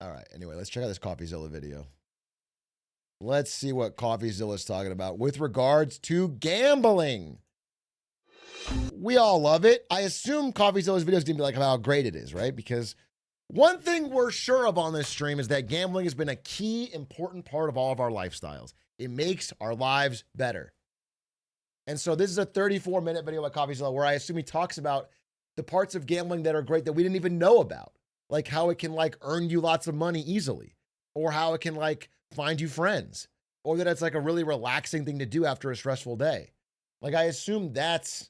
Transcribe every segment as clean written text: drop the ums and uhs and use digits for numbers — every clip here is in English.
All right. Anyway, let's check out this CoffeeZilla video. Let's see what CoffeeZilla is talking about with regards to gambling. We all love it. I assume CoffeeZilla's videos didn't be like how great it is, right? Because one thing we're sure of on this stream is that gambling has been a key, important part of all of our lifestyles. It makes our lives better. And so this is a 34-minute video by CoffeeZilla where I assume he talks about the parts of gambling that are great that we didn't even know about. Like how it can like earn you lots of money easily, or how it can like find you friends, or that it's like a really relaxing thing to do after a stressful day. Like I assume that's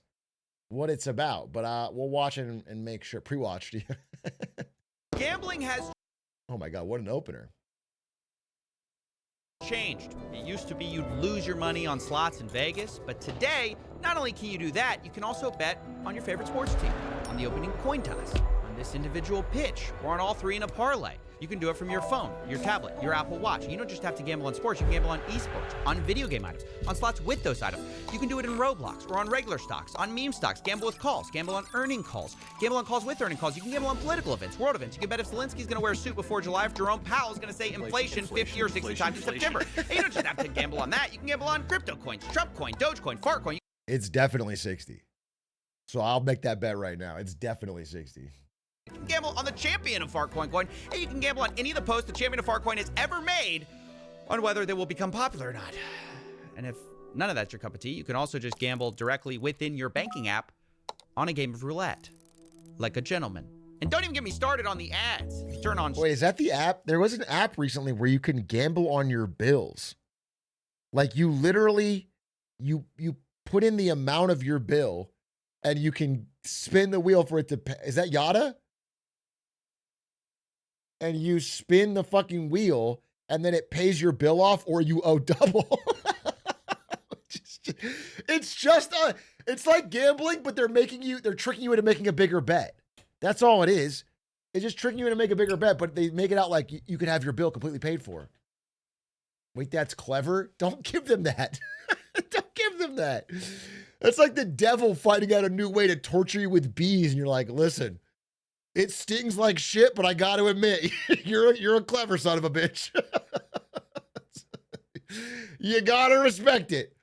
what it's about, but we'll watch it and make sure. Pre-watched. Gambling has Oh my God, what an opener. changed. It used to be you'd lose your money on slots in Vegas, but today, not only can you do that, you can also bet on your favorite sports team, on the opening coin toss, on this individual pitch, or on all three in a parlay. You can do it from your phone, your tablet, your Apple Watch. You don't just have to gamble on sports, you can gamble on esports, on video game items, on slots with those items. You can do it in Roblox, or on regular stocks, on meme stocks, gamble with calls, gamble on earning calls, gamble on calls with earning calls. You can gamble on political events, world events. You can bet if Zelensky's gonna wear a suit before July, if Jerome Powell's gonna say inflation 50 or 60 times in September. And you don't just have to gamble on that. You can gamble on crypto coins, Trump coin, Dogecoin, Fartcoin. It's definitely 60. So I'll make that bet right now. It's definitely 60. You can gamble on the champion of Fartcoin coin, and you can gamble on any of the posts the champion of Fartcoin has ever made on whether they will become popular or not. And if none of that's your cup of tea, you can also just gamble directly within your banking app on a game of roulette, like a gentleman. And don't even get me started on the ads. If you turn on... Wait, is that the app? There was an app recently where you can gamble on your bills. Like you literally, you put in the amount of your bill and you can spin the wheel for it to pay. Is that Yada? And you spin the fucking wheel and then it pays your bill off or you owe double. It's like gambling, but they're tricking you into making a bigger bet. That's all it is. It's just tricking you into make a bigger bet, but they make it out like you could have your bill completely paid for. Wait, that's clever. Don't give them that. Don't give them that. That's like the devil finding out a new way to torture you with bees. And you're like, listen, it stings like shit, but I got to admit, you're a clever son of a bitch. You got to respect it.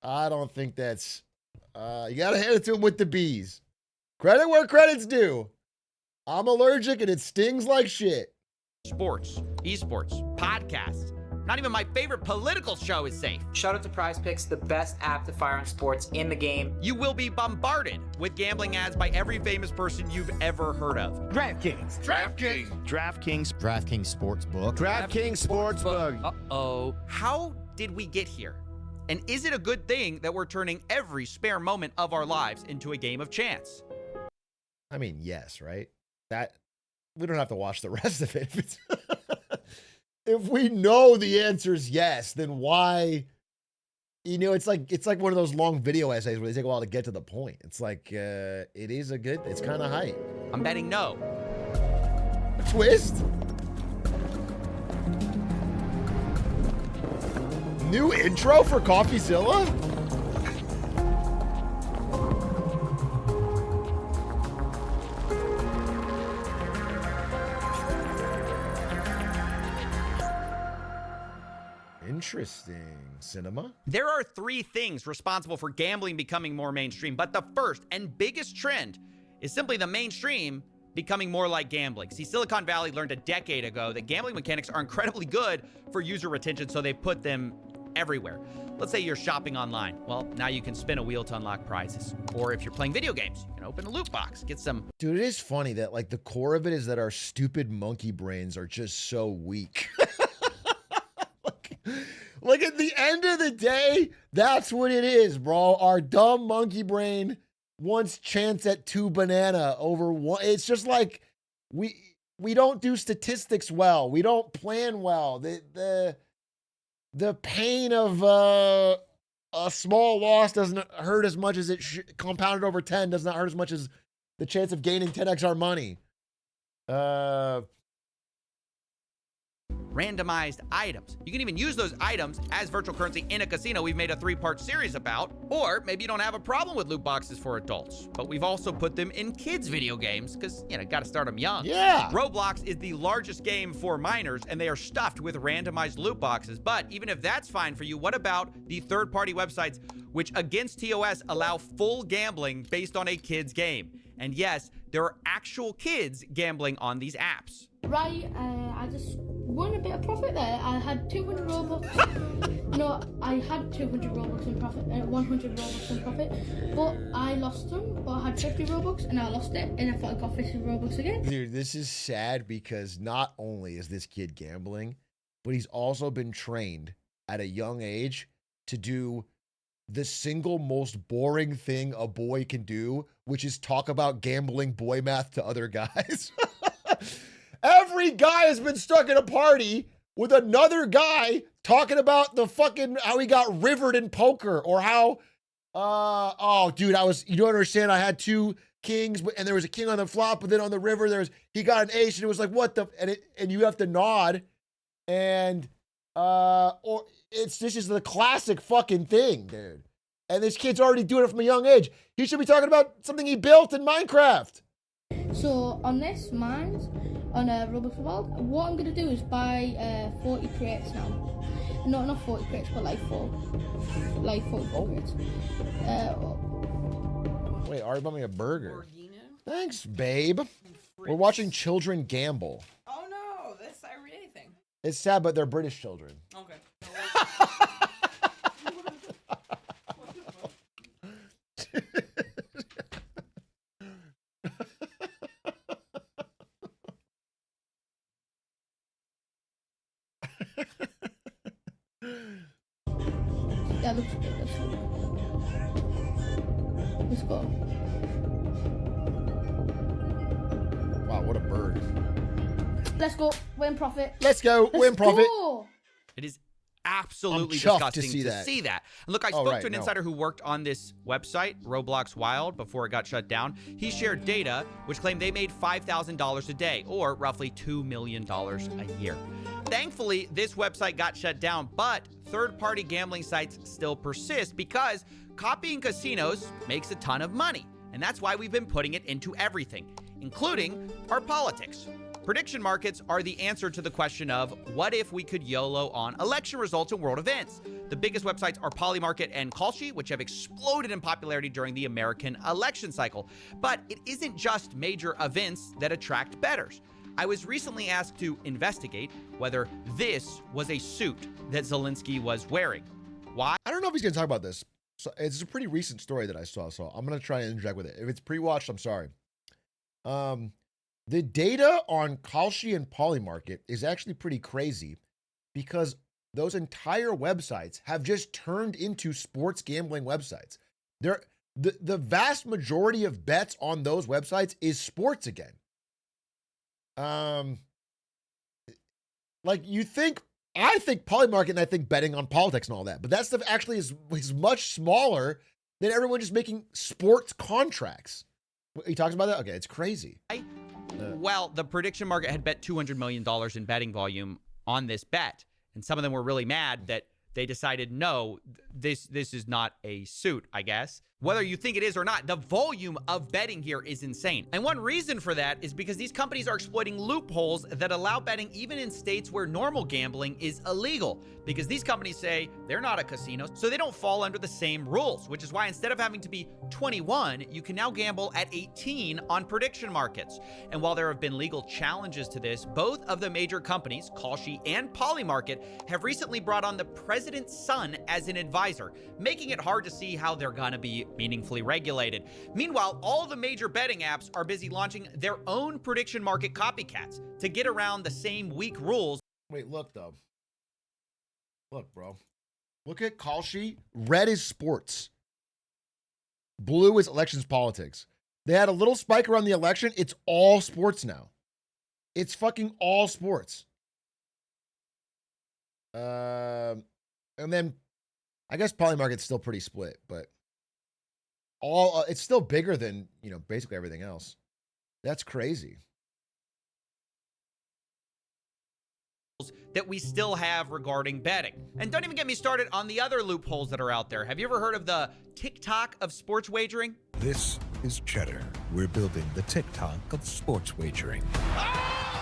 I don't think that's, you got to hand it to him with the bees. Credit where credit's due. I'm allergic and it stings like shit. Sports, esports, podcasts. Not even my favorite political show is safe. Shout out to Prize Picks, the best app to fire on sports in the game. You will be bombarded with gambling ads by every famous person you've ever heard of. DraftKings. DraftKings Sportsbook. DraftKings Sportsbook. Uh-oh. How did we get here? And is it a good thing that we're turning every spare moment of our lives into a game of chance? I mean, yes, right? That we don't have to watch the rest of it. If we know the answer is yes, then why? You know, it's like one of those long video essays where they take a while to get to the point. It's like it's kind of hype. I'm betting no. A twist. New intro for CoffeeZilla? Interesting. Cinema? There are three things responsible for gambling becoming more mainstream, but the first and biggest trend is simply the mainstream becoming more like gambling. See, Silicon Valley learned a decade ago that gambling mechanics are incredibly good for user retention, so they put them everywhere. Let's say you're shopping online. Well, now you can spin a wheel to unlock prizes. Or if you're playing video games, you can open a loot box, get some... Dude, it is funny that like the core of it is that our stupid monkey brains are just so weak. Like at the end of the day, that's what it is, bro. Our dumb monkey brain wants chance at 2 banana over 1. It's just like we don't do statistics well. We don't plan well. The pain of a small loss doesn't hurt as much as it compounded over 10 does not hurt as much as the chance of gaining 10x our money. randomized items. You can even use those items as virtual currency in a casino we've made a 3-part series about. Or maybe you don't have a problem with loot boxes for adults, but we've also put them in kids' video games because, gotta start them young. Yeah. Roblox is the largest game for minors, and they are stuffed with randomized loot boxes. But even if that's fine for you, what about the third-party websites which, against TOS, allow full gambling based on a kid's game? And yes, there are actual kids gambling on these apps. Right, I just won a bit of profit there. I had 200 Robux. No, I had 200 Robux in profit, 100 Robux in profit, but I lost them. But I had 50 Robux and I lost it, and I thought I got 50 Robux again. Dude, this is sad because not only is this kid gambling, but he's also been trained at a young age to do the single most boring thing a boy can do, which is talk about gambling boy math to other guys. Every guy has been stuck at a party with another guy talking about the fucking, how he got rivered in poker, or how, oh, dude, you don't understand. I had 2 kings, and there was a king on the flop, but then on the river, he got an ace, and it was like, what the, and you have to nod, and, or this is the classic fucking thing, dude. And this kid's already doing it from a young age. He should be talking about something he built in Minecraft. So on this mines, on Roblox World, what I'm gonna do is buy 40 crates now. No, not 40 crates, but like 44 crates. Wait, Ari bought me a burger. Thanks, babe. We're watching children gamble. Oh no, that's I read anything. It's sad, but they're British children. Okay. That looks good. Let's go. Wow, what a bird. Let's go. Win profit. Let's go. Win profit. Go. It is absolutely I'm chuffed disgusting to see that. And look, I spoke to an insider who worked on this website, Roblox Wild, before it got shut down. He shared data which claimed they made $5,000 a day, or roughly $2 million a year. Thankfully, this website got shut down, but third-party gambling sites still persist because copying casinos makes a ton of money. And that's why we've been putting it into everything, including our politics. Prediction markets are the answer to the question of what if we could YOLO on election results and world events. The biggest websites are Polymarket and Kalshi, which have exploded in popularity during the American election cycle. But it isn't just major events that attract bettors. I was recently asked to investigate whether this was a suit that Zelensky was wearing. Why? I don't know if he's going to talk about this. So it's a pretty recent story that I saw, so I'm going to try and interact with it. If it's pre-watched, I'm sorry. The data on Kalshi and Polymarket is actually pretty crazy because those entire websites have just turned into sports gambling websites. The vast majority of bets on those websites is sports again. Like I think Polymarket and I think betting on politics and all that, but that stuff actually is much smaller than everyone just making sports contracts. He talks about that? Okay, it's crazy. Well, the prediction market had bet $200 million in betting volume on this bet. And some of them were really mad that they decided, no, this is not a suit, I guess. Whether you think it is or not, the volume of betting here is insane. And one reason for that is because these companies are exploiting loopholes that allow betting even in states where normal gambling is illegal. Because these companies say they're not a casino, so they don't fall under the same rules, which is why instead of having to be 21, you can now gamble at 18 on prediction markets. And while there have been legal challenges to this, both of the major companies, Kalshi and Polymarket, have recently brought on the president's son as an advisor, making it hard to see how they're gonna be meaningfully regulated. Meanwhile, all the major betting apps are busy launching their own prediction market copycats to get around the same weak rules. Wait, look though. Look, bro. Look at Kalshi. Red is sports. Blue is elections politics. They had a little spike around the election. It's all sports now. It's fucking all sports. And then I guess Polymarket's still pretty split, but it's still bigger than, basically everything else. That's crazy. that we still have regarding betting. And don't even get me started on the other loopholes that are out there. Have you ever heard of the TikTok of sports wagering? This is Cheddar. We're building the TikTok of sports wagering.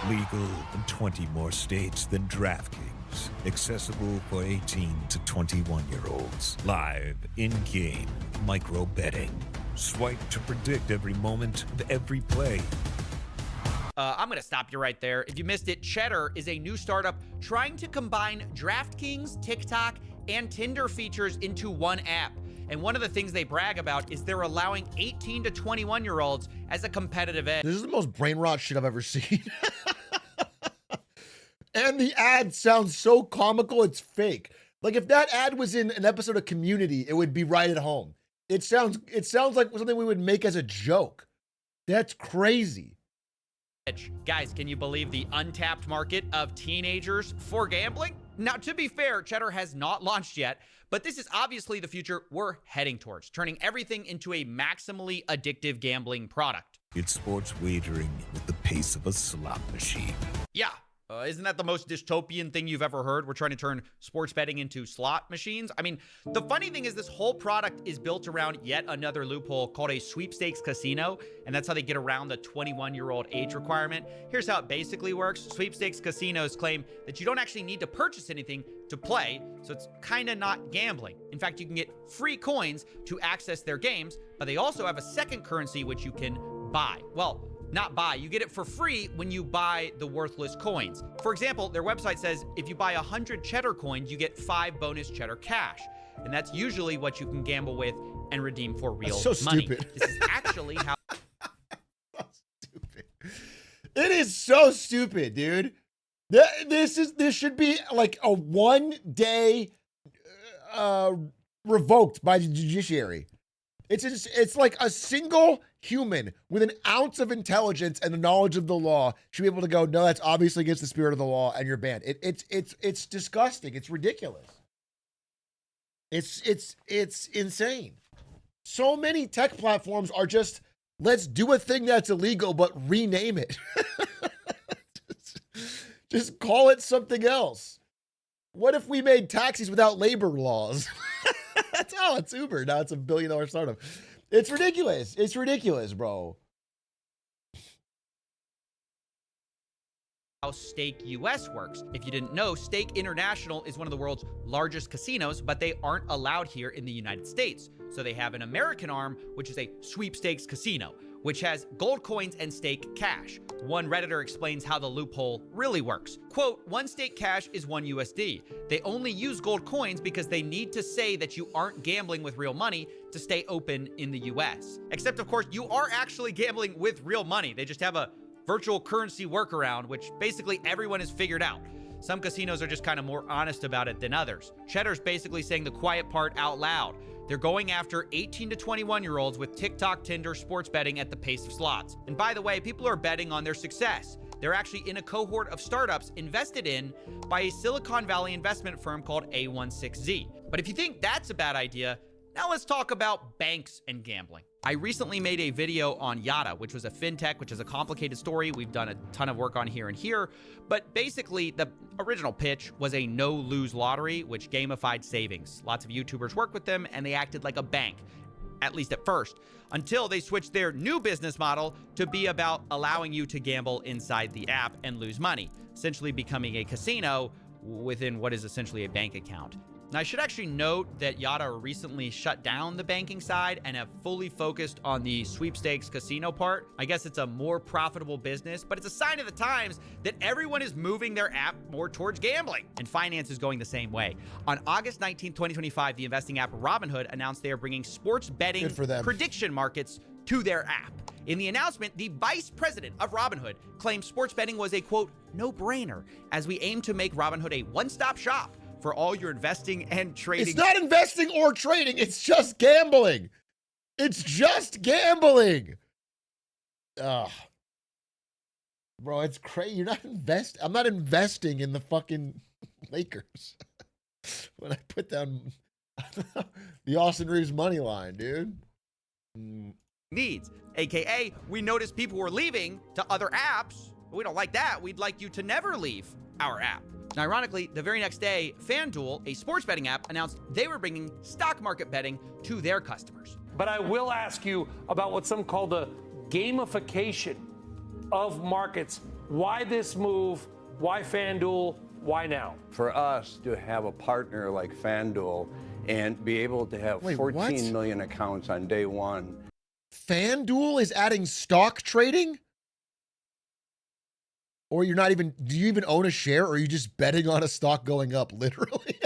Legal in 20 more states than DraftKings. Accessible for 18 to 21-year-olds. Live, in-game, micro betting. Swipe to predict every moment of every play. I'm going to stop you right there. If you missed it, Cheddar is a new startup trying to combine DraftKings, TikTok, and Tinder features into one app. And one of the things they brag about is they're allowing 18 to 21-year-olds as a competitive edge. This is the most brain rot shit I've ever seen. And the ad sounds so comical, it's fake. Like if that ad was in an episode of Community, it would be right at home. It sounds like something we would make as a joke. That's crazy. Guys, can you believe the untapped market of teenagers for gambling? Now, to be fair, Cheddar has not launched yet, but this is obviously the future we're heading towards, turning everything into a maximally addictive gambling product. It's sports wagering with the pace of a slot machine. Yeah. Isn't that the most dystopian thing you've ever heard? We're trying to turn sports betting into slot machines. I mean, the funny thing is this whole product is built around yet another loophole called a sweepstakes casino, and that's how they get around the 21-year-old age requirement. Here's how it basically works. Sweepstakes casinos claim that you don't actually need to purchase anything to play, so it's kind of not gambling. In fact, you can get free coins to access their games, but they also have a second currency which you can buy. Well, not buy, you get it for free when you buy the worthless coins. For example, their website says if you buy 100 Cheddar coins, you get 5 bonus Cheddar cash. And that's usually what you can gamble with and redeem for real money. Stupid. This is actually how... Stupid. It is so stupid, dude. This should be like a 1-day revoked by the judiciary. It's like a single human with an ounce of intelligence and the knowledge of the law should be able to go, no, that's obviously against the spirit of the law, and you're banned. It's disgusting. It's ridiculous. It's insane. So many tech platforms are just, let's do a thing that's illegal, but rename it. just call it something else. What if we made taxis without labor laws? It's Uber. Now it's $1 billion startup. It's ridiculous. It's ridiculous, bro. How Stake US works. If you didn't know, Stake International is one of the world's largest casinos, but they aren't allowed here in the United States. So they have an American arm, which is a sweepstakes casino, which has gold coins and stake cash. One Redditor explains how the loophole really works. Quote, 1 stake cash is 1 USD. They only use gold coins because they need to say that you aren't gambling with real money to stay open in the US. Except, of course, you are actually gambling with real money. They just have a virtual currency workaround, which basically everyone has figured out. Some casinos are just kind of more honest about it than others. Cheddar's basically saying the quiet part out loud. They're going after 18 to 21-year-olds with TikTok, Tinder, sports betting at the pace of slots. And by the way, people are betting on their success. They're actually in a cohort of startups invested in by a Silicon Valley investment firm called A16Z. But if you think that's a bad idea, now let's talk about banks and gambling. I recently made a video on Yada, which was a fintech, which is a complicated story. We've done a ton of work on here and here. But basically, the original pitch was a no-lose lottery, which gamified savings. Lots of YouTubers worked with them, and they acted like a bank, at least at first, until they switched their new business model to be about allowing you to gamble inside the app and lose money, essentially becoming a casino within what is essentially a bank account. Now, I should actually note that Yada recently shut down the banking side and have fully focused on the sweepstakes casino part. I guess it's a more profitable business, but it's a sign of the times that everyone is moving their app more towards gambling, and finance is going the same way. On August 19, 2025, the investing app Robinhood announced they are bringing sports betting prediction markets to their app. In the announcement, the vice president of Robinhood claimed sports betting was a, quote, no-brainer, as we aim to make Robinhood a one-stop shop for all your investing and trading. It's not investing or trading. It's just gambling. It's just gambling. Ugh. Bro, it's crazy. You're not I'm not investing in the fucking Lakers. When I put down the Austin Reeves money line, dude. Needs, AKA, we noticed people were leaving to other apps. We don't like that. We'd like you to never leave our app. Now, ironically, the very next day, FanDuel, a sports betting app, announced they were bringing stock market betting to their customers. But I will ask you about what some call the gamification of markets. Why this move? Why FanDuel? Why now? For us to have a partner like FanDuel and be able to have 14 million accounts on day one. FanDuel is adding stock trading? Or you're not even, do you even own a share, or are you just betting on a stock going up, literally?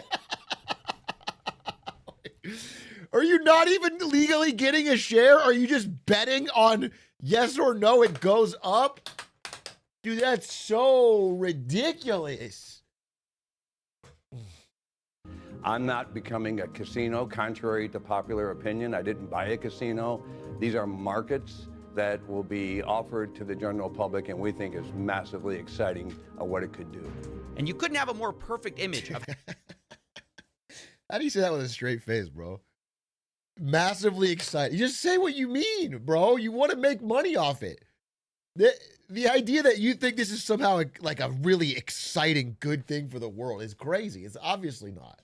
Are you not even legally getting a share? Are you just betting on yes or no it goes up? Dude, that's so ridiculous. I'm not becoming a casino, contrary to popular opinion. I didn't buy a casino. These are markets that will be offered to the general public, and we think is massively exciting what it could do. And you couldn't have a more perfect image of How do you say that with a straight face, bro? Massively excited. You just say what you mean, bro. You want to make money off it. The idea that you think this is somehow like a really exciting, good thing for the world is crazy. It's obviously not.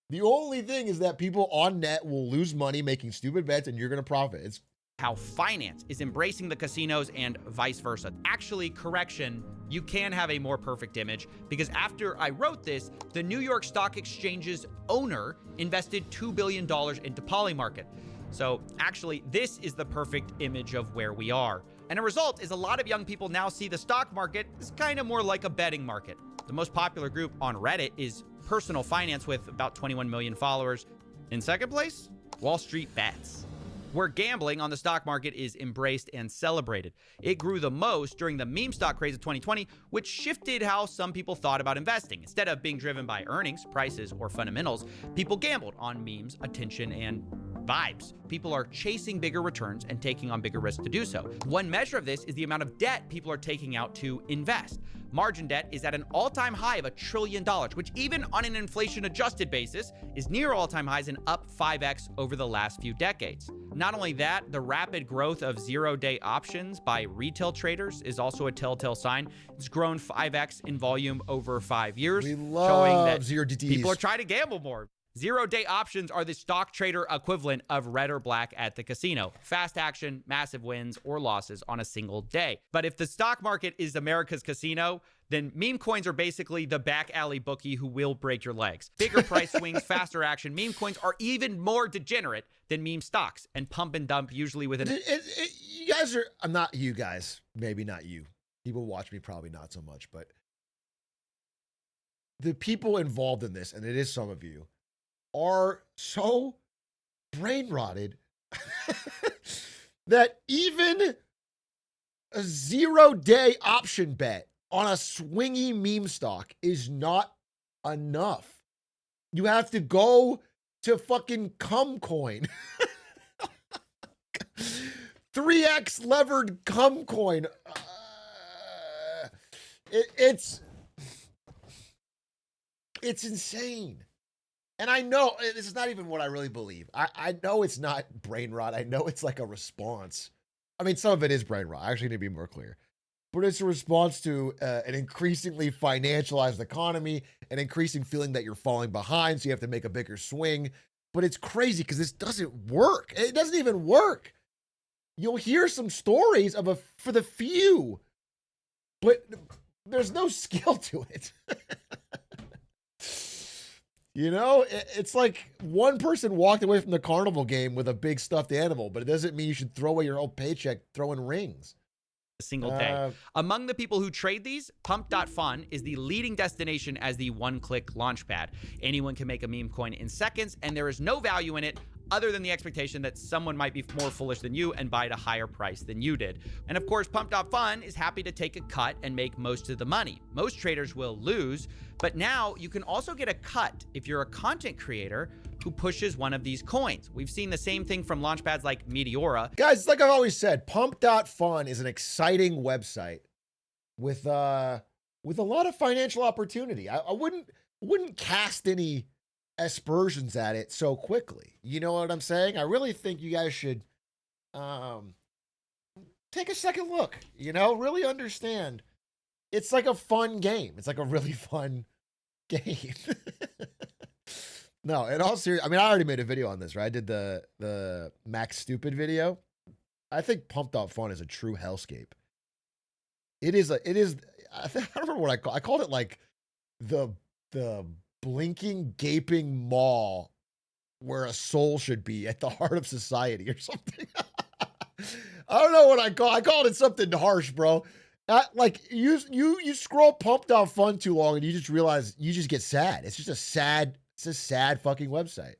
The only thing is that people on net will lose money making stupid bets, and you're going to profit. It's how finance is embracing the casinos and vice versa. Actually, correction, you can have a more perfect image, because after I wrote this, the New York Stock Exchange's owner invested $2 billion into Polymarket. So actually, this is the perfect image of where we are. And a result is a lot of young people now see the stock market as kind of more like a betting market. The most popular group on Reddit is personal finance with about 21 million followers. In second place, Wall Street Bets, where gambling on the stock market is embraced and celebrated. It grew the most during the meme stock craze of 2020, which shifted how some people thought about investing. Instead of being driven by earnings, prices, or fundamentals, people gambled on memes, attention, and vibes. People are chasing bigger returns and taking on bigger risks to do so. One measure of this is the amount of debt people are taking out to invest. Margin debt is at an all-time high of $1 trillion, which even on an inflation-adjusted basis is near all-time highs and up 5x over the last few decades. Not only that, the rapid growth of zero-day options by retail traders is also a telltale sign. It's grown 5x in volume over 5 years, we love showing that zero DTs. people are trying to gamble more. Zero-day options are the stock trader equivalent of red or black at the casino. Fast action, massive wins or losses on a single day. But if the stock market is America's casino, then meme coins are basically the back alley bookie who will break your legs. Bigger price swings, faster action. Meme coins are even more degenerate than meme stocks and pump and dump usually within... You guys are... I'm not you guys. Maybe not you. People watch me, probably not so much, but the people involved in this, and it is some of you, are so brain rotted that even a zero-day option bet on a swingy meme stock is not enough. You have to go to fucking cum coin. 3x levered cum coin. It's insane. And I know this is not even what I really believe. I know it's not brain rot. I know it's like a response. I mean, some of it is brain rot. I actually need to be more clear. But it's a response to an increasingly financialized economy, an increasing feeling that you're falling behind, so you have to make a bigger swing. But it's crazy because this doesn't work. It doesn't even work. You'll hear some stories of for the few, but there's no skill to it. You know, it's like one person walked away from the carnival game with a big stuffed animal, but it doesn't mean you should throw away your whole paycheck throwing rings. A single day. Among the people who trade these, Pump.fun is the leading destination as the one-click launchpad. Anyone can make a meme coin in seconds, and there is no value in it other than the expectation that someone might be more foolish than you and buy at a higher price than you did. And of course, Pump.fun is happy to take a cut and make most of the money. Most traders will lose, but now you can also get a cut if you're a content creator who pushes one of these coins. We've seen the same thing from launchpads like Meteora. Guys, like I've always said, Pump.fun is an exciting website with a lot of financial opportunity. I wouldn't cast any aspersions at it so quickly. You know what I'm saying? I really think you guys should take a second look, you know, really understand. It's like a fun game. It's like a really fun gain. No, in all seriousness, I mean, I already made a video on this, right? I did the Max Stupid video. I think Pump.Fun is a true hellscape. It is, I don't remember what I called it, like the blinking, gaping maw where a soul should be at the heart of society or something. I don't know what I called it something harsh, bro. Like you scroll Pump.Fun too long and you just realize you just get sad. It's just a sad fucking website.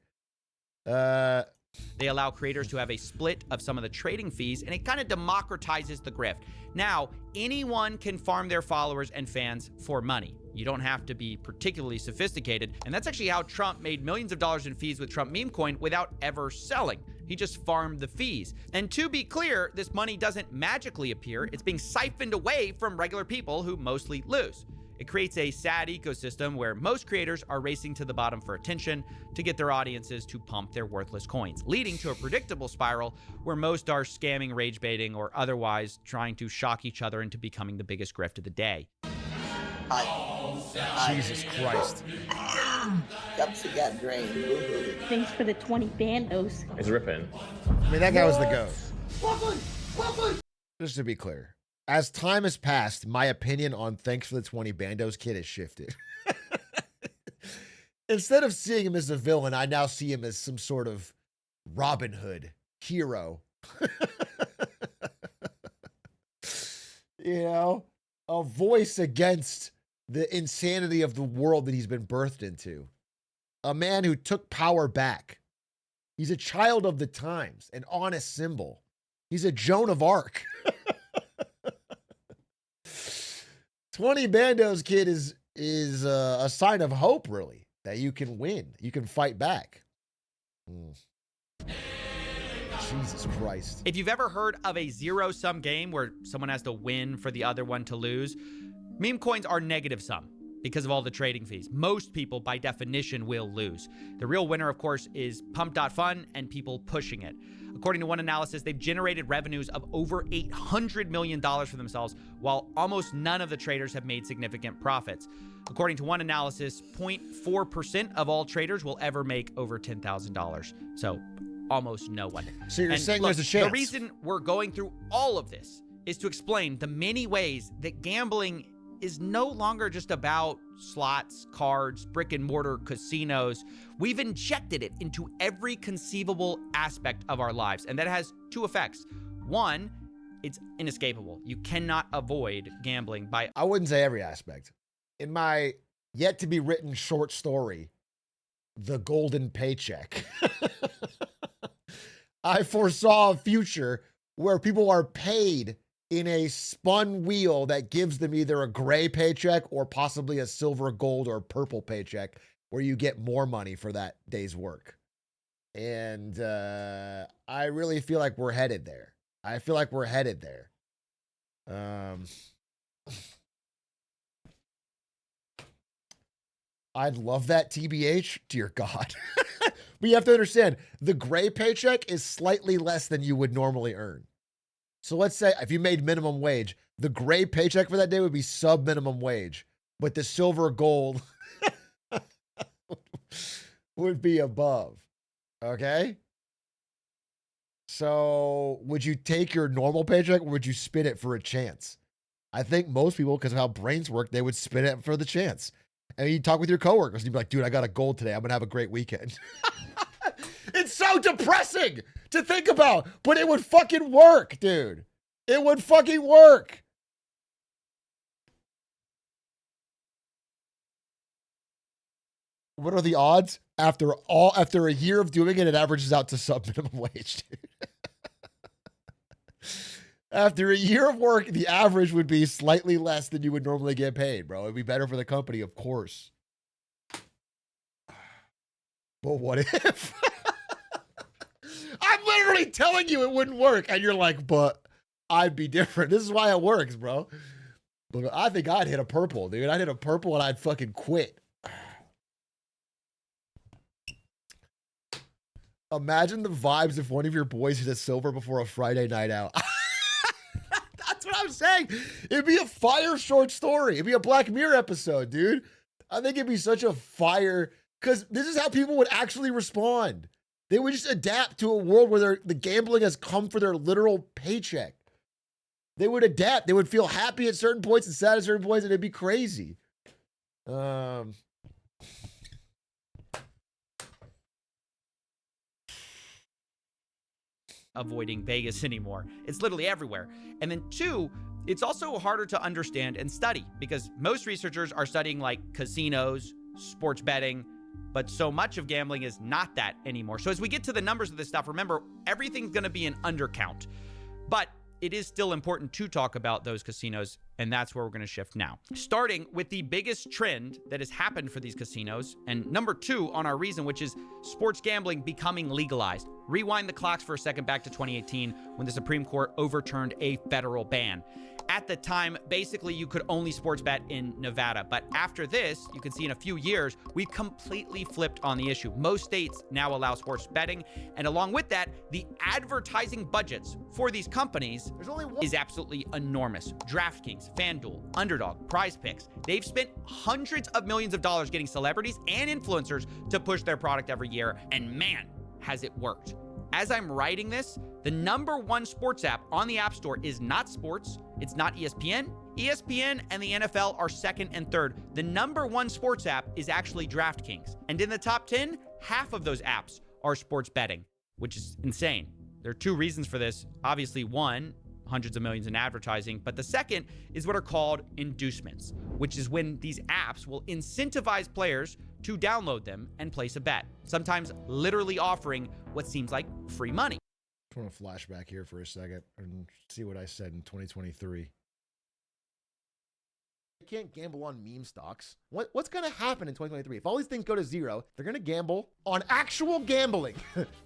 They allow creators to have a split of some of the trading fees, and it kind of democratizes the grift. Now, anyone can farm their followers and fans for money. You don't have to be particularly sophisticated, and that's actually how Trump made millions of dollars in fees with Trump meme coin without ever selling. He just farmed the fees. And to be clear, this money doesn't magically appear. It's being siphoned away from regular people who mostly lose. It creates a sad ecosystem where most creators are racing to the bottom for attention to get their audiences to pump their worthless coins, leading to a predictable spiral where most are scamming, rage baiting, or otherwise trying to shock each other into becoming the biggest grift of the day. Jesus Christ. Cups got drained. Thanks for the 20 bandos. It's ripping. I mean, that guy was the GOAT. Just to be clear, as time has passed, my opinion on Thanks for the 20 Bandos kid has shifted. Instead of seeing him as a villain, I now see him as some sort of Robin Hood hero. You know, a voice against the insanity of the world that he's been birthed into. A man who took power back. He's a child of the times, an honest symbol. He's a Joan of Arc. 20 Bandos kid is a sign of hope, really, that you can win. You can fight back. Jesus Christ. If you've ever heard of a zero-sum game where someone has to win for the other one to lose, meme coins are negative sum because of all the trading fees. Most people, by definition, will lose. The real winner, of course, is Pump.Fun and people pushing it. According to one analysis, they've generated revenues of over $800 million for themselves, while almost none of the traders have made significant profits. According to one analysis, 0.4% of all traders will ever make over $10,000. So almost no one. So you're saying there's a chance. The reason we're going through all of this is to explain the many ways that gambling is no longer just about slots, cards, brick and mortar casinos. We've injected it into every conceivable aspect of our lives, and that has two effects. One, it's inescapable. You cannot avoid gambling by... I wouldn't say every aspect. In my yet-to-be-written short story, The Golden Paycheck, I foresaw a future where people are paid in a spun wheel that gives them either a gray paycheck or possibly a silver, gold, or purple paycheck where you get more money for that day's work. And I really feel like we're headed there. I feel like we're headed there. I'd love that, TBH. Dear God. But you have to understand, the gray paycheck is slightly less than you would normally earn. So let's say if you made minimum wage, the gray paycheck for that day would be sub minimum wage, but the silver gold would be above. Okay? So would you take your normal paycheck or would you spin it for a chance? I think most people, because of how brains work, they would spin it for the chance. And you talk with your coworkers and you'd be like, dude, I got a gold today. I'm going to have a great weekend. It's so depressing to think about, but it would fucking work, dude. It would fucking work. What are the odds? After a year of doing it, it averages out to sub minimum wage, dude. After a year of work, the average would be slightly less than you would normally get paid, bro. It'd be better for the company, of course. But what if? I'm literally telling you it wouldn't work. And you're like, but I'd be different. This is why it works, bro. But I think I'd hit a purple, dude. I'd hit a purple and I'd fucking quit. Imagine the vibes if one of your boys hit a silver before a Friday night out. That's what I'm saying. It'd be a fire short story. It'd be a Black Mirror episode, dude. I think it'd be such a fire, because this is how people would actually respond. They would just adapt to a world where the gambling has come for their literal paycheck. They would adapt. They would feel happy at certain points and sad at certain points, and it'd be crazy. Avoiding Vegas anymore. It's literally everywhere. And then 2, it's also harder to understand and study because most researchers are studying like casinos, sports betting, but so much of gambling is not that anymore. So as we get to the numbers of this stuff, remember, everything's going to be an undercount. But it is still important to talk about those casinos, and that's where we're going to shift now. Starting with the biggest trend that has happened for these casinos, and number 2 on our reason, which is sports gambling becoming legalized. Rewind the clocks for a second back to 2018 when the Supreme Court overturned a federal ban. At the time, basically, you could only sports bet in Nevada. But after this, you can see in a few years, we've completely flipped on the issue. Most states now allow sports betting. And along with that, the advertising budgets for these companies is absolutely enormous. DraftKings, FanDuel, Underdog, Prize Picks, they've spent hundreds of millions of dollars getting celebrities and influencers to push their product every year. And man, has it worked. As I'm writing this, the #1 sports app on the App Store is not sports. It's not ESPN. ESPN and the NFL are second and third. The #1 sports app is actually DraftKings. And in the top 10, half of those apps are sports betting, which is insane. There are 2 reasons for this. Obviously, 1, hundreds of millions in advertising, but the second is what are called inducements, which is when these apps will incentivize players to download them and place a bet, sometimes literally offering what seems like free money. I want to flashback here for a second and see what I said in 2023. You can't gamble on meme stocks. What's going to happen in 2023? If all these things go to zero, they're going to gamble on actual gambling.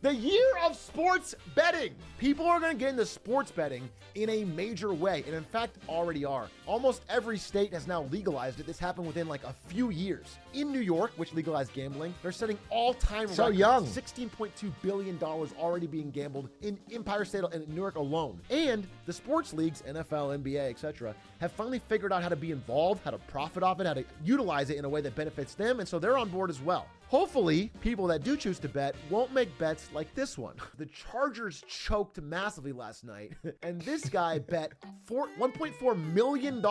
The year of sports betting. People are going to get into sports betting in a major way, and in fact, already are. Almost every state has now legalized it. This happened within like a few years. In New York, which legalized gambling, they're setting all-time records. So young. $16.2 billion already being gambled in Empire State and New York alone. And the sports leagues, NFL, NBA, etc., have finally figured out how to be involved, how to profit off it, how to utilize it in a way that benefits them, and so they're on board as well. Hopefully, people that do choose to bet won't make bets like this one. The Chargers choked massively last night, and this guy bet $1.4 million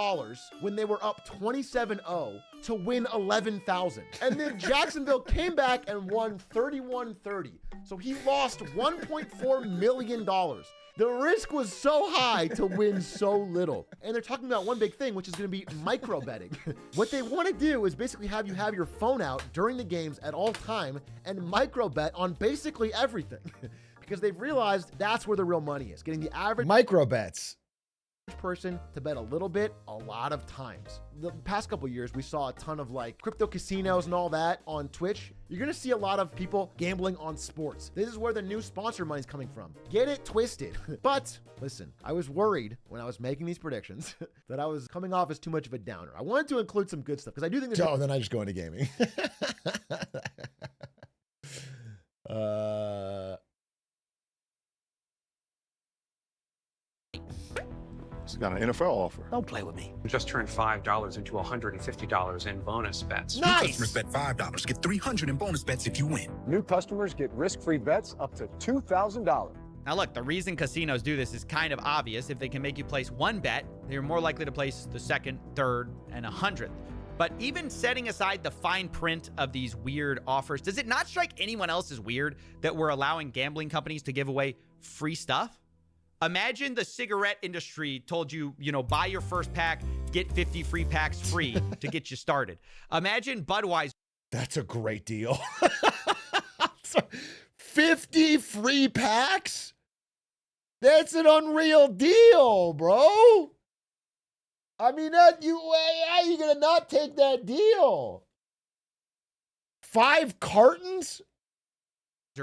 when they were up 27-0 to win $11,000. And then Jacksonville came back and won 31-30. So he lost $1.4 million. The risk was so high to win so little. And they're talking about one big thing, which is going to be micro betting. What they want to do is basically have you have your phone out during the games at all time and micro bet on basically everything. Because they've realized that's where the real money is. Getting the average Micro bets. person to bet a little bit a lot of times. The past couple years, we saw a ton of like crypto casinos and all that on Twitch. You're going to see a lot of people gambling on sports. This is where the new sponsor money is coming from. Get it twisted. But listen, I was worried when I was making these predictions that I was coming off as too much of a downer. I wanted to include some good stuff because I do think there's So then I just go into gaming. It's got an NFL offer. Don't play with me. Just turned $5 into $150 in bonus bets. Nice. New customers bet $5, get $300 in bonus bets if you win. New customers get risk-free bets up to $2,000. Now look, the reason casinos do this is kind of obvious. If they can make you place one bet, they're more likely to place the second, third, and 100th. But even setting aside the fine print of these weird offers, does it not strike anyone else as weird that we're allowing gambling companies to give away free stuff? Imagine the cigarette industry told you, buy your first pack, get 50 free packs free to get you started. Imagine Budweiser. That's a great deal. 50 free packs? That's an unreal deal, bro. I mean, how are you going to not take that deal? 5 cartons?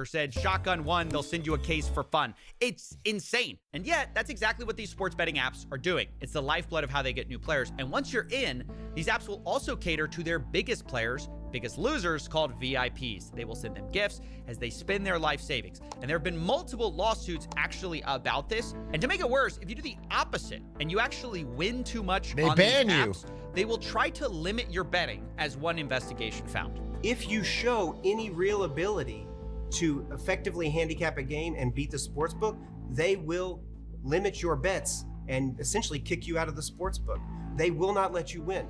Said shotgun one, they'll send you a case for fun. It's insane. And yet, that's exactly what these sports betting apps are doing. It's the lifeblood of how they get new players. And once you're in, these apps will also cater to their biggest players, biggest losers, called VIPs. They will send them gifts as they spend their life savings. And there have been multiple lawsuits actually about this. And to make it worse, if you do the opposite and you actually win too much they on ban these you. apps, they will try to limit your betting, as one investigation found. If you show any real ability to effectively handicap a game and beat the sportsbook, they will limit your bets and essentially kick you out of the sportsbook. They will not let you win.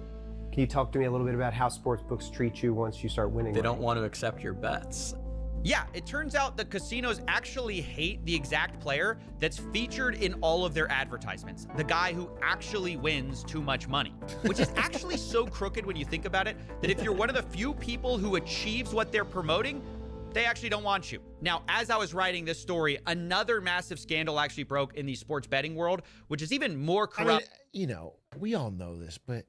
Can you talk to me a little bit about how sportsbooks treat you once you start winning? They don't want to accept your bets. Yeah, it turns out the casinos actually hate the exact player that's featured in all of their advertisements. The guy who actually wins too much money. Which is actually so crooked when you think about it, that if you're one of the few people who achieves what they're promoting, they actually don't want you. Now, as I was writing this story, another massive scandal actually broke in the sports betting world, which is even more corrupt. I mean, you know, we all know this, but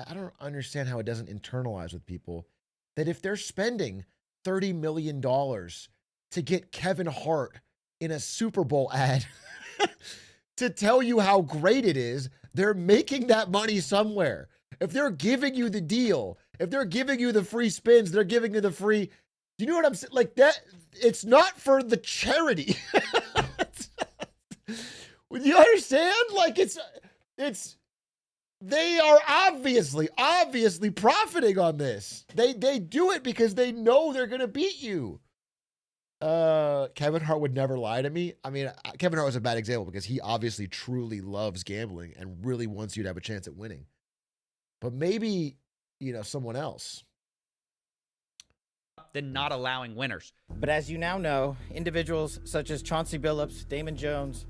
I don't understand how it doesn't internalize with people that if they're spending $30 million to get Kevin Hart in a Super Bowl ad to tell you how great it is, they're making that money somewhere. If they're giving you the deal, if they're giving you the free spins, they're giving you the free, you know what I'm saying? Like that, it's not for the charity. You understand? Like it's, they are obviously profiting on this. They do it because they know they're going to beat you. Kevin Hart would never lie to me. I mean, Kevin Hart was a bad example because he obviously truly loves gambling and really wants you to have a chance at winning. But maybe, you know, someone else. Than not allowing winners. But as you now know, individuals such as Chauncey Billups, Damon Jones,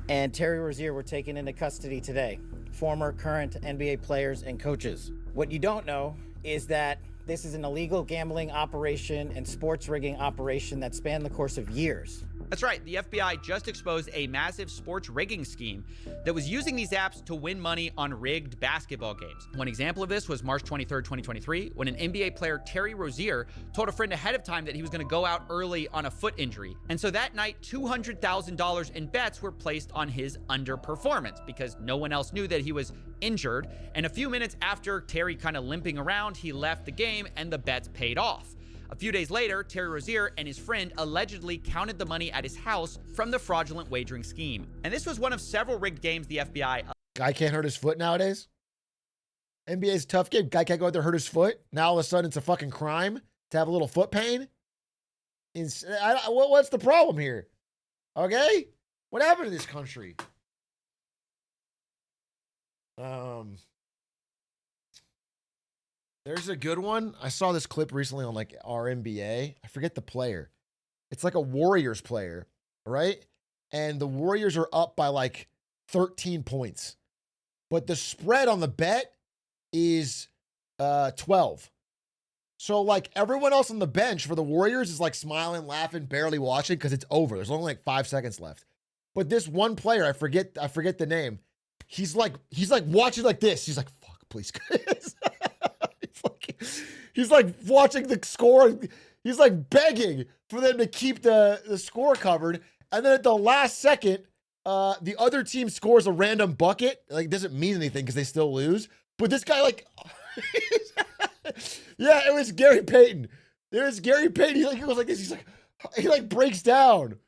and Terry Rozier were taken into custody today. Former, current NBA players and coaches. What you don't know is that this is an illegal gambling operation and sports rigging operation that spanned the course of years. That's right, the FBI just exposed a massive sports rigging scheme that was using these apps to win money on rigged basketball games. One example of this was March 23rd, 2023, when an NBA player, Terry Rozier, told a friend ahead of time that he was going to go out early on a foot injury. And so that night, $200,000 in bets were placed on his underperformance because no one else knew that he was injured. And a few minutes after Terry kind of limping around, he left the game and the bets paid off. A few days later, Terry Rozier and his friend allegedly counted the money at his house from the fraudulent wagering scheme. And this was one of several rigged games the FBI... Guy can't hurt his foot nowadays? NBA's a tough game. Guy can't go out there hurt his foot? Now all of a sudden it's a fucking crime to have a little foot pain? What's the problem here? Okay? What happened to this country? There's a good one. I saw this clip recently on like our NBA. I forget the player. It's like a Warriors player, right? And the Warriors are up by like 13 points. But the spread on the bet is 12. So like everyone else on the bench for the Warriors is like smiling, laughing, barely watching because it's over. There's only like 5 seconds left. But this one player, I forget the name. He's like watching like this. He's like, fuck, please. He's like watching the score. He's like begging for them to keep the score covered. And then at the last second, the other team scores a random bucket. Like, it doesn't mean anything because they still lose. But this guy, like, yeah, it was Gary Payton. It was Gary Payton. He goes like this. He like breaks down.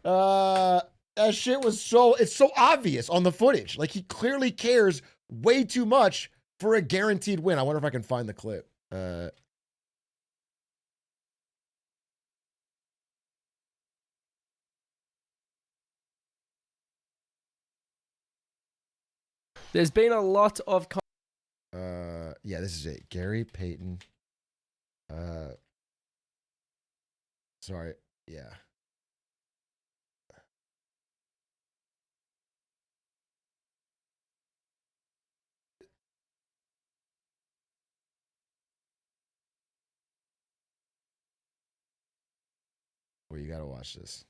That shit was it's so obvious on the footage. Like, he clearly cares way too much for a guaranteed win. I wonder if I can find the clip. There's been a lot of... Yeah, this is it. Gary Payton. Sorry. Yeah. Well, you gotta watch this.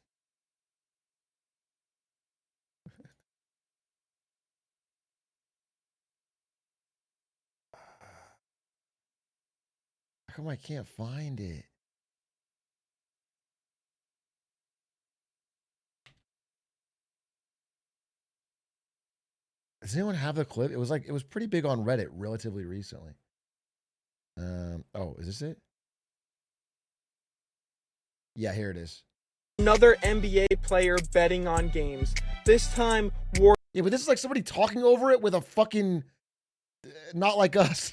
How come I can't find it? Does anyone have the clip? It was pretty big on Reddit relatively recently. Oh, is this it? Yeah, here it is. Another NBA player betting on games. This time, Yeah, but this is like somebody talking over it with a fucking not like us.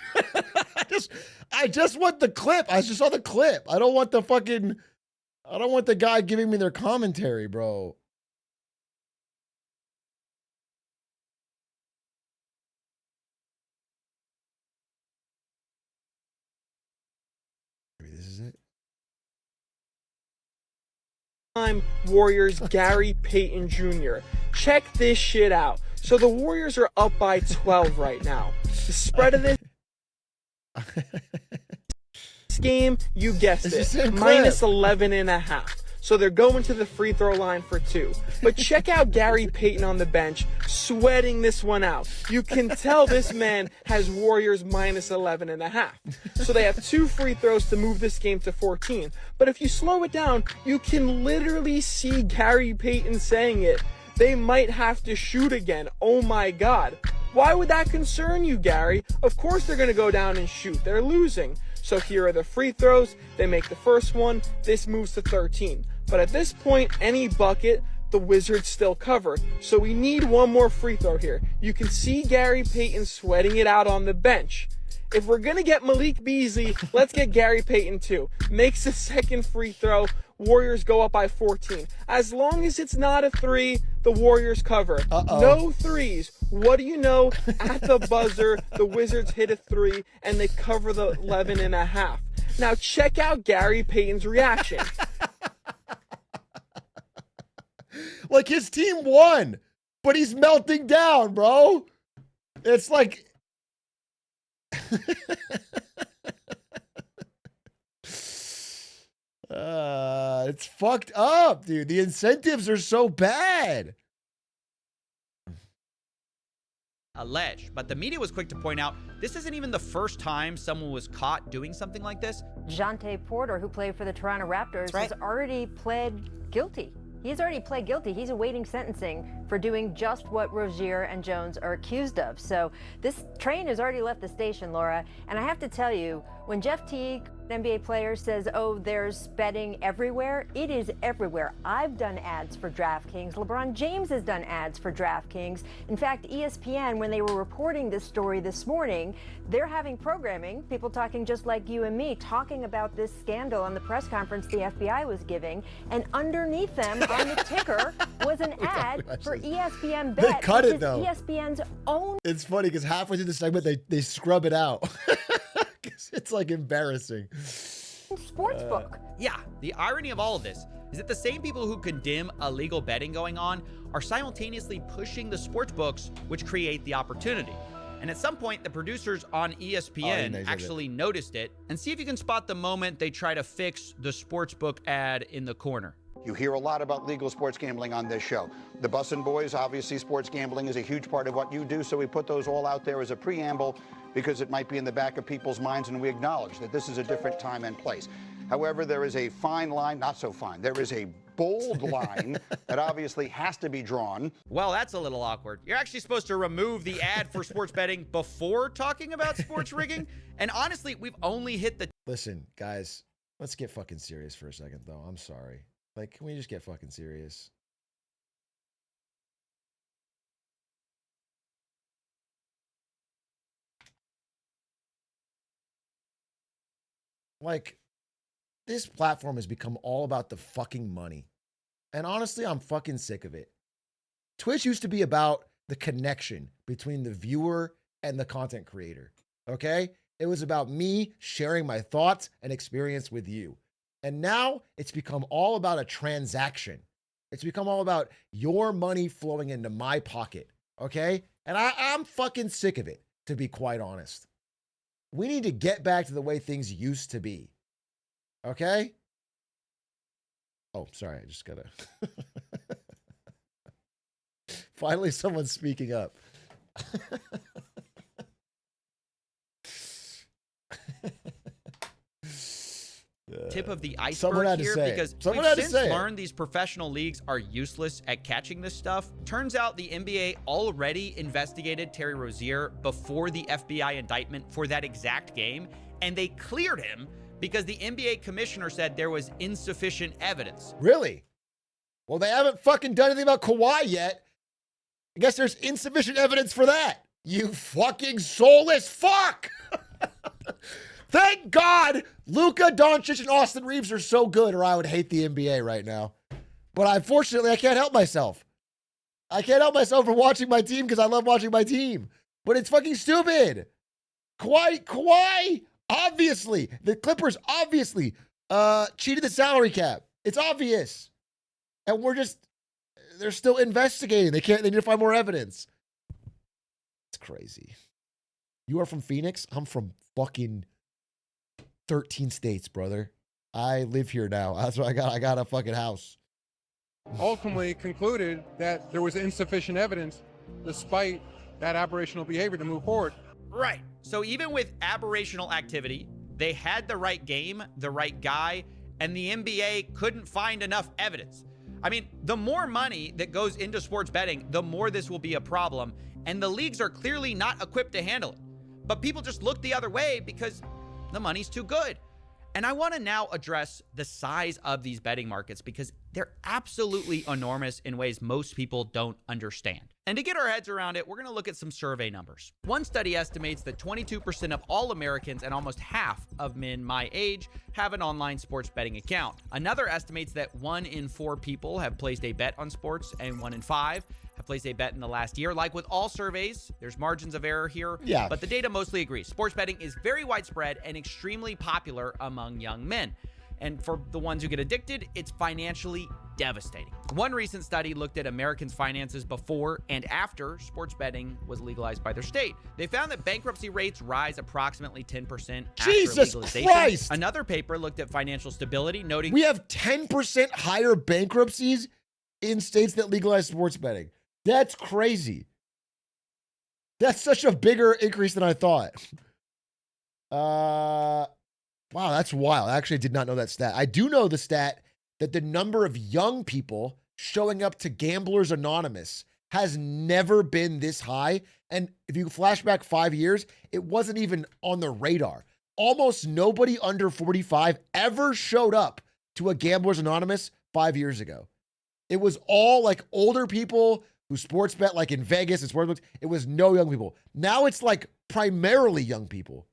I just want the clip. I just saw the clip. I don't want the guy giving me their commentary, bro. Maybe this is it. Warriors Gary Payton Jr. Check this shit out. So the Warriors are up by 12 right now. The spread of this game, you guessed it, minus 11.5. So they're going to the free throw line for 2. But check out Gary Payton on the bench, sweating this one out. You can tell this man has Warriors minus 11.5. So they have 2 free throws to move this game to 14. But if you slow it down, you can literally see Gary Payton saying it. They might have to shoot again. Oh my God. Why would that concern you, Gary? Of course they're going to go down and shoot. They're losing. So here are the free throws. They make the first one. This moves to 13. But at this point, any bucket, the Wizards still cover. So we need one more free throw here. You can see Gary Payton sweating it out on the bench. If we're going to get Malik Beasley, let's get Gary Payton too. Makes the second free throw. Warriors go up by 14. As long as it's not a 3, the Warriors cover. No threes. What do you know? At the buzzer, the Wizards hit a 3 and they cover the 11.5. Now check out Gary Payton's reaction. Like his team won, but he's melting down, bro. It's like it's fucked up, dude. The incentives are so bad. Alleged, but the media was quick to point out this isn't even the first time someone was caught doing something like this. Jonte Porter, who played for the Toronto Raptors, has already pled guilty. He's already pled guilty. He's awaiting sentencing for doing just what Rozier and Jones are accused of. So this train has already left the station, Laura. And I have to tell you, when Jeff Teague, an NBA player, says, oh, there's betting everywhere, it is everywhere. I've done ads for DraftKings. LeBron James has done ads for DraftKings. In fact, ESPN, when they were reporting this story this morning, they're having programming, people talking just like you and me, talking about this scandal on the press conference the FBI was giving. And underneath them on the ticker was an ad for ESPN Bet. They cut it, though. ESPN's own. It's funny because halfway through the segment, they scrub it out. It's like embarrassing. Sportsbook. Yeah, the irony of all of this is that the same people who condemn illegal betting going on are simultaneously pushing the sports books, which create the opportunity. And at some point, the producers on ESPN actually noticed it. And see if you can spot the moment they try to fix the sportsbook ad in the corner. You hear a lot about legal sports gambling on this show. The Bussin' Boys, obviously sports gambling is a huge part of what you do, so we put those all out there as a preamble because it might be in the back of people's minds, and we acknowledge that this is a different time and place. However, there is a fine line, not so fine, there is a bold line that obviously has to be drawn. Well, that's a little awkward. You're actually supposed to remove the ad for sports betting before talking about sports rigging, and honestly, we've only hit the... Listen, guys, let's get fucking serious for a second, though. I'm sorry. Like, can we just get fucking serious? Like, this platform has become all about the fucking money. And honestly, I'm fucking sick of it. Twitch used to be about the connection between the viewer and the content creator, okay? It was about me sharing my thoughts and experience with you. And now it's become all about a transaction. It's become all about your money flowing into my pocket, okay? And I'm fucking sick of it, to be quite honest. We need to get back to the way things used to be, okay? Oh, sorry, I just gotta... Finally, someone's speaking up. Tip of the iceberg here, because we've since learned these professional leagues are useless at catching this stuff. Turns out the NBA already investigated Terry Rozier before the FBI indictment for that exact game, and they cleared him because the NBA commissioner said there was insufficient evidence. Really? Well, they haven't fucking done anything about Kawhi yet. I guess there's insufficient evidence for that. You fucking soulless fuck! Thank God Luka Doncic and Austin Reeves are so good, or I would hate the NBA right now. But unfortunately, I can't help myself. I can't help myself from watching my team because I love watching my team. But it's fucking stupid. Kawhi, obviously. The Clippers, obviously, cheated the salary cap. It's obvious. And they're still investigating. They need to find more evidence. It's crazy. You are from Phoenix? I'm from fucking 13 states, brother. I live here now. That's what I got a fucking house. Ultimately concluded that there was insufficient evidence despite that aberrational behavior to move forward. Right. So even with aberrational activity, they had the right game, the right guy, and the NBA couldn't find enough evidence. I mean, the more money that goes into sports betting, the more this will be a problem, and the leagues are clearly not equipped to handle it. But people just look the other way because the money's too good. And I want to now address the size of these betting markets because they're absolutely enormous in ways most people don't understand. And to get our heads around it, we're going to look at some survey numbers. One study estimates that 22% of all Americans and almost half of men my age have an online sports betting account. Another estimates that 1 in 4 people have placed a bet on sports and 1 in 5 have placed a bet in the last year. Like with all surveys, there's margins of error here, but the data mostly agrees. Sports betting is very widespread and extremely popular among young men. And for the ones who get addicted, it's financially devastating. One recent study looked at Americans' finances before and after sports betting was legalized by their state. They found that bankruptcy rates rise approximately 10% after legalization. Christ! Another paper looked at financial stability, noting we have 10% higher bankruptcies in states that legalize sports betting. That's crazy. That's such a bigger increase than I thought. Wow, that's wild. I actually did not know that stat. I do know the stat that the number of young people showing up to Gamblers Anonymous has never been this high. And if you flash back 5 years, it wasn't even on the radar. Almost nobody under 45 ever showed up to a Gamblers Anonymous 5 years ago. It was all like older people who sports bet, like in Vegas and sportsbooks. It was no young people. Now it's like primarily young people.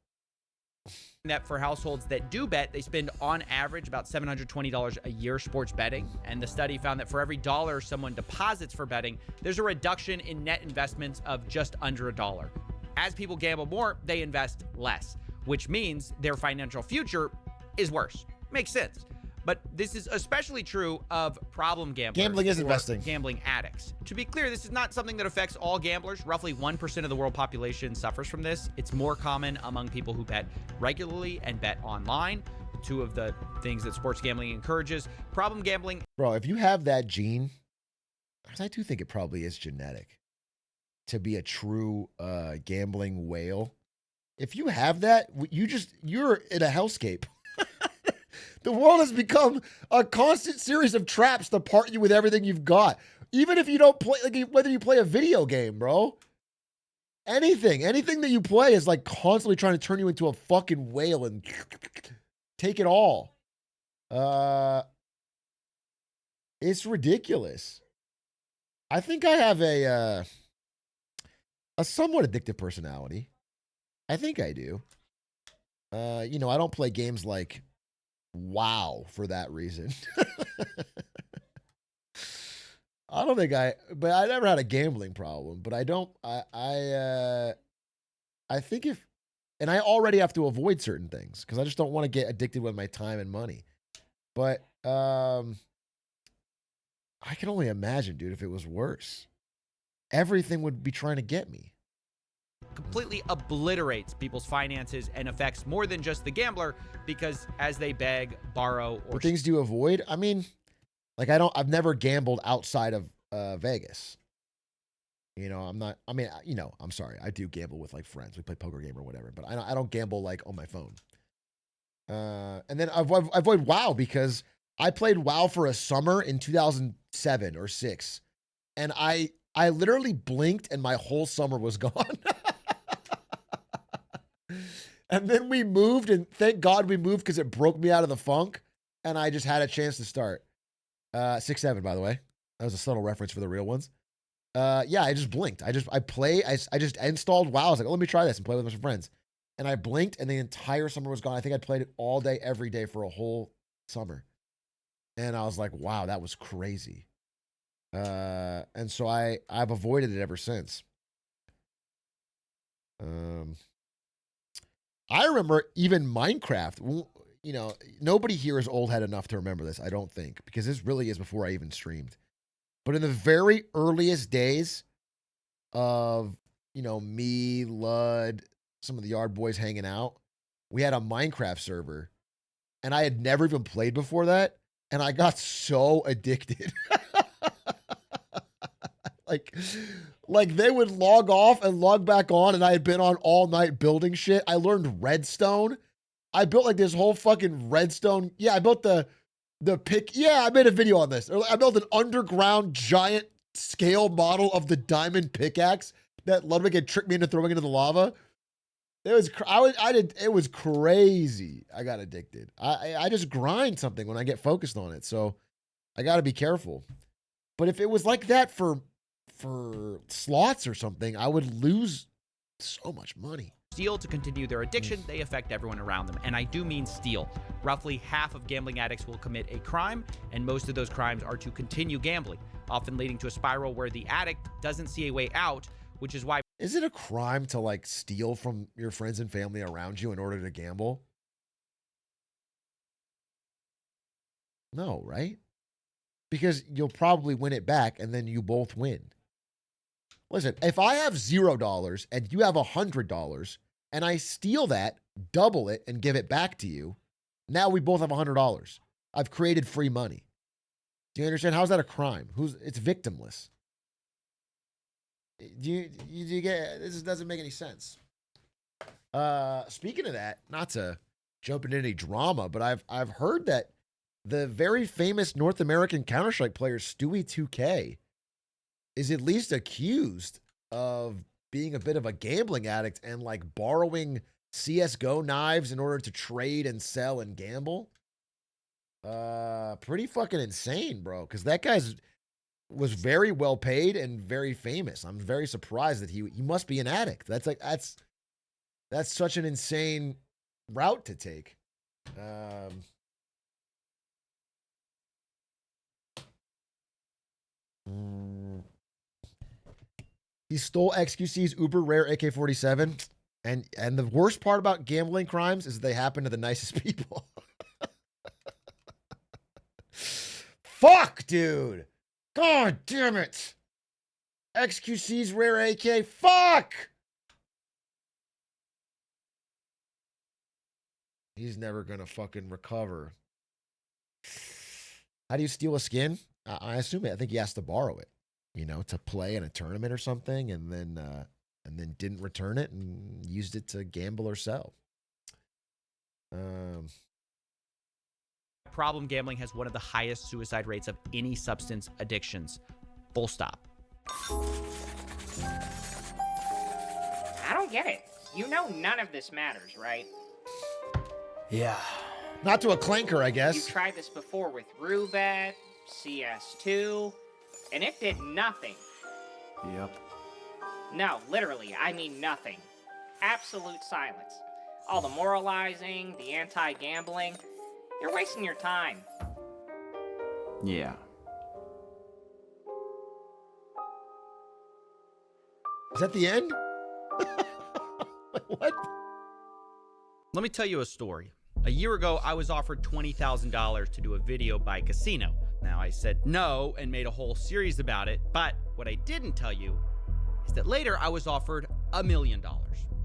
That for households that do bet, they spend on average about $720 a year sports betting. And the study found that for every dollar someone deposits for betting, there's a reduction in net investments of just under $1. As people gamble more, they invest less, which means their financial future is worse. Makes sense. But this is especially true of problem gamblers. Gambling is or investing. Gambling addicts. To be clear, this is not something that affects all gamblers. Roughly 1% of the world population suffers from this. It's more common among people who bet regularly and bet online. Two of the things that sports gambling encourages. Problem gambling. Bro, if you have that gene, I do think it probably is genetic to be a true gambling whale. If you have that, you're in a hellscape. The world has become a constant series of traps to part you with everything you've got. Even if you don't play, like whether you play a video game, bro. Anything that you play is like constantly trying to turn you into a fucking whale and take it all. It's ridiculous. I think I have a somewhat addictive personality. I think I do. I don't play games like WoW for that reason. I don't think but I never had a gambling problem, but I think and I already have to avoid certain things because I just don't want to get addicted with my time and money. But I can only imagine, dude, if it was worse. Everything would be trying to get me. Completely obliterates people's finances and affects more than just the gambler because as they beg, borrow, or What things do you avoid? I mean, like I've never gambled outside of Vegas. I'm sorry. I do gamble with like friends. We play poker game or whatever, but I don't gamble like on my phone. And then I avoid WoW because I played WoW for a summer in 2007 or 6. And I literally blinked and my whole summer was gone. And then we moved, and thank God we moved because it broke me out of the funk, and I just had a chance to start. 6'7", by the way. That was a subtle reference for the real ones. Yeah, I just blinked. I just installed WoW. I was like, oh, let me try this and play with some friends. And I blinked, and the entire summer was gone. I think I'd played it all day, every day for a whole summer. And I was like, wow, that was crazy. And so I've avoided it ever since. I remember even Minecraft. You know, nobody here is old head enough to remember this, I don't think, because this really is before I even streamed. But in the very earliest days of, you know, me, Lud, some of the Yard Boys hanging out, we had a Minecraft server, and I had never even played before that, and I got so addicted. Like they would log off and log back on, and I had been on all night building shit. I learned redstone. I built like this whole fucking redstone. Yeah, I built the pick. Yeah, I made a video on this. I built an underground giant scale model of the diamond pickaxe that Ludwig had tricked me into throwing into the lava. It was it was crazy. I got addicted. I just grind something when I get focused on it, so I got to be careful. But if it was like that for slots or something, I would lose so much money. Steal to continue their addiction, they affect everyone around them. And I do mean steal. Roughly half of gambling addicts will commit a crime, and most of those crimes are to continue gambling, often leading to a spiral where the addict doesn't see a way out, which is why... Is it a crime to, like, steal from your friends and family around you in order to gamble? No, right? Because you'll probably win it back, and then you both win. Listen, if I have $0 and you have $100, and I steal that, double it, and give it back to you, now we both have $100. I've created free money. Do you understand? How's that a crime? It's victimless. Do you get? This doesn't make any sense. Speaking of that, not to jump into any drama, but I've heard that the very famous North American Counter-Strike player Stewie 2K is at least accused of being a bit of a gambling addict and like borrowing CSGO knives in order to trade and sell and gamble. Pretty fucking insane, bro. Because that was very well paid and very famous. I'm very surprised that he must be an addict. That's such an insane route to take. He stole XQC's uber rare AK-47, and the worst part about gambling crimes is that they happen to the nicest people. Fuck, dude. God damn it. XQC's rare AK. Fuck. He's never gonna fucking recover. How do you steal a skin? I assume it. I think he has to borrow it, you know, to play in a tournament or something, and then didn't return it and used it to gamble or sell. Problem gambling has one of the highest suicide rates of any substance addictions. Full stop. I don't get it. You know none of this matters, right? Yeah. Not to a clanker, I guess. You tried this before with Roulette, CS2, and it did nothing. Yep. No, literally, I mean nothing. Absolute silence. All the moralizing, the anti-gambling. You're wasting your time. Yeah. Is that the end? What? Let me tell you a story. A year ago, I was offered $20,000 to do a video by casino. Now, I said no and made a whole series about it, but what I didn't tell you is that later I was offered $1 million